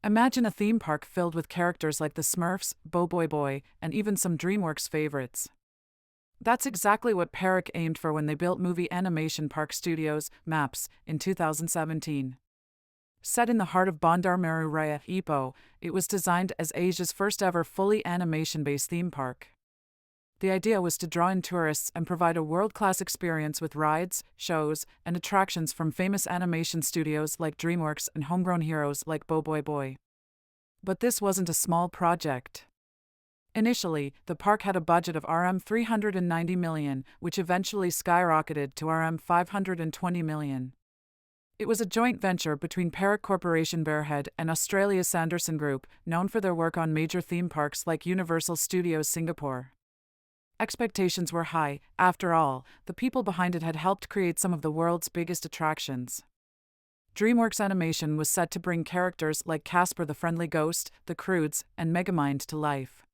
Imagine a theme park filled with characters like the Smurfs, BoBoiBoy, and even some DreamWorks favorites. That's exactly what Perak aimed for when they built movie animation park studios, MAPS, in 2017. Set in the heart of Bandar Meru Raya, Ipoh, it was designed as Asia's first ever fully animation-based theme park. The idea was to draw in tourists and provide a world-class experience with rides, shows, and attractions from famous animation studios like DreamWorks and homegrown heroes like BoBoiBoy. But this wasn't a small project. Initially, the park had a budget of Rs 390 million, which eventually skyrocketed to Rs 520 million. It was a joint venture between Perak Corporation Berhad and Australia's Sanderson Group, known for their work on major theme parks like Universal Studios Singapore. Expectations were high. After all, the people behind it had helped create some of the world's biggest attractions. DreamWorks Animation was set to bring characters like Casper the Friendly Ghost, the Croods, and Megamind to life.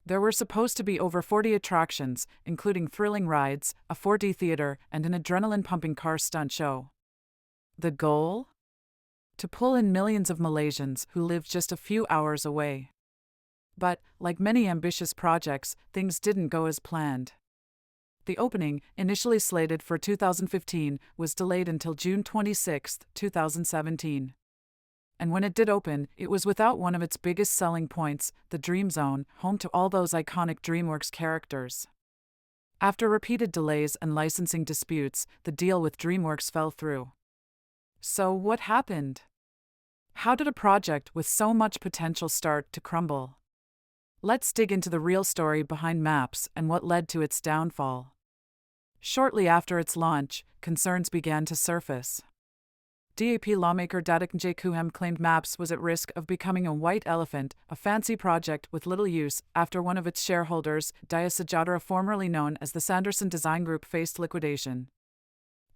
There were supposed to be over 40 attractions, including thrilling rides, a 4D theater, and an adrenaline-pumping car stunt show. The goal? To pull in millions of Malaysians who lived just a few hours away. But, like many ambitious projects, things didn't go as planned. The opening, initially slated for 2015, was delayed until June 26, 2017. And when it did open, it was without one of its biggest selling points, the Dream Zone, home to all those iconic DreamWorks characters. After repeated delays and licensing disputes, the deal with DreamWorks fell through. So what happened? How did a project with so much potential start to crumble? Let's dig into the real story behind MAPS and what led to its downfall. Shortly after its launch, concerns began to surface. DAP lawmaker Datuk Kuham claimed MAPS was at risk of becoming a white elephant, a fancy project with little use, after one of its shareholders, Daya Sejahtera, formerly known as the Sanderson Design Group, faced liquidation.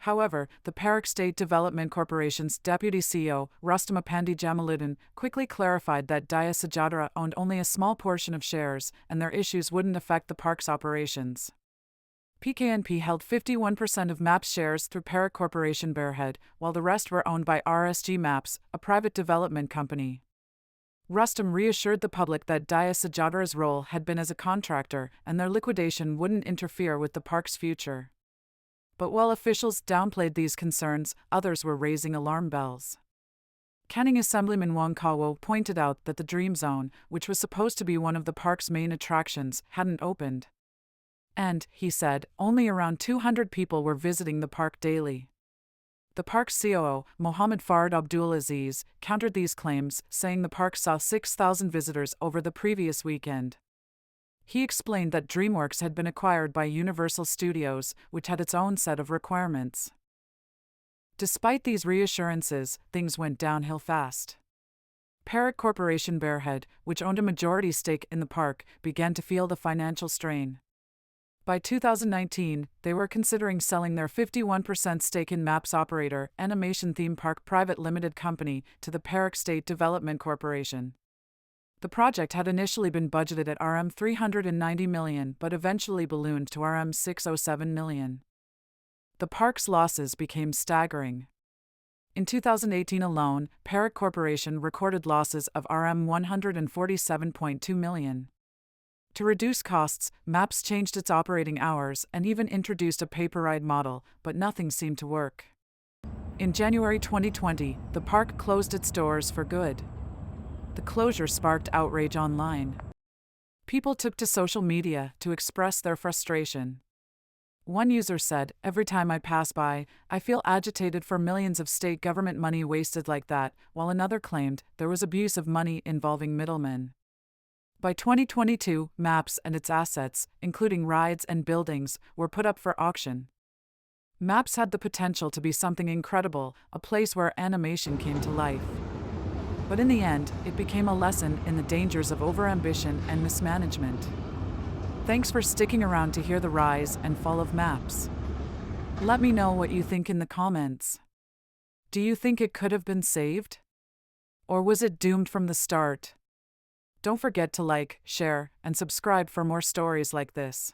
However, the Perak State Development Corporation's deputy CEO, Rustam Apandi Jamaluddin, quickly clarified that Daya Sejahtera owned only a small portion of shares, and their issues wouldn't affect the park's operations. PKNP held 51% of MAPS shares through Perak Corporation Berhad, while the rest were owned by RSG MAPS, a private development company. Rustam reassured the public that Daya Sejahtera's role had been as a contractor, and their liquidation wouldn't interfere with the park's future. But while officials downplayed these concerns, others were raising alarm bells. Canning Assemblyman Wong Kawo pointed out that the Dream Zone, which was supposed to be one of the park's main attractions, hadn't opened. And, he said, only around 200 people were visiting the park daily. The park's COO, Mohammed Farid Abdulaziz, countered these claims, saying the park saw 6,000 visitors over the previous weekend. He explained that DreamWorks had been acquired by Universal Studios, which had its own set of requirements. Despite these reassurances, things went downhill fast. Perak Corporation Berhad, which owned a majority stake in the park, began to feel the financial strain. By 2019, they were considering selling their 51% stake in MAPS operator, Animation Theme Park Private Limited Company, to the Perak State Development Corporation. The project had initially been budgeted at Rs 390 million but eventually ballooned to Rs 607 million. The park's losses became staggering. In 2018 alone, Perak Corporation recorded losses of Rs 147.2 million. To reduce costs, MAPS changed its operating hours and even introduced a pay-per-ride model, but nothing seemed to work. In January 2020, the park closed its doors for good. The closure sparked outrage online. People took to social media to express their frustration. One user said, "Every time I pass by, I feel agitated for millions of state government money wasted like that," while another claimed there was abuse of money involving middlemen. By 2022, MAPS and its assets, including rides and buildings, were put up for auction. MAPS had the potential to be something incredible, a place where animation came to life. But in the end, it became a lesson in the dangers of overambition and mismanagement. Thanks for sticking around to hear the rise and fall of MAPS. Let me know what you think in the comments. Do you think it could have been saved? Or was it doomed from the start? Don't forget to like, share, and subscribe for more stories like this.